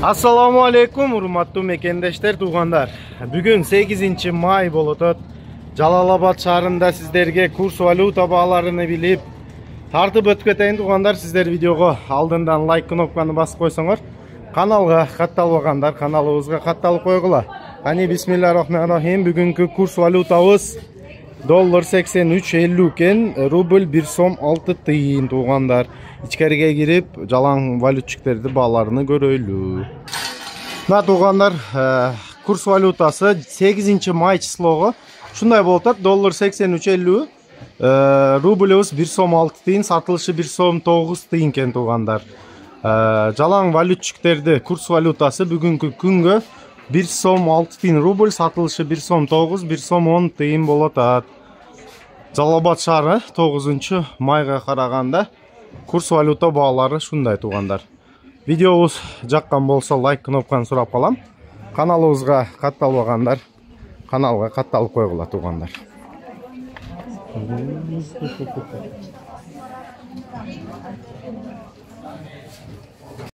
Assalamu alaikum, урматтуу мекендештер, туугандар. Бүгүн 8 май болуп атат. Жалалабад шаарында сиздерге курс валюта бааларын билип тартып өткөтөйүн туугандар. Сиздер видеого алдындан лайк кнопканы басып койсоңор, каналга катталбагандар каналыбызга катталып койгула. Кани бисмиллахиррахманиррахим. Бүгүнкү курс валютабыз доллар 83.50 экен, рубль 1 сом 6 тыйын туугандар. İçkeriге кирип, жалаң валютчиктерди бааларыны көрөйлү. Мына туугандар, курс валютасы 8 май числого ушундай болуп атат. Доллар 83.50, рубльбыз 1 сом 6 тыйын, сатылышы 1 сом 9 тыйын экен туугандар. Жалаң валютчиктерди курс валютасы бүгүнкү күнгө 1 сом 6 тыйын рубль, сатылышы 1 сом 9, 1 сом 10 тыйын болуп атат. Жалалабад шаары 9 майга караганда курс валюта баалары шундай туугандар. Видеобуз жаккан болсо лайк кнопканы сурап калам. Каналыбызга катталбагандар каналга катталып койгула туугандар.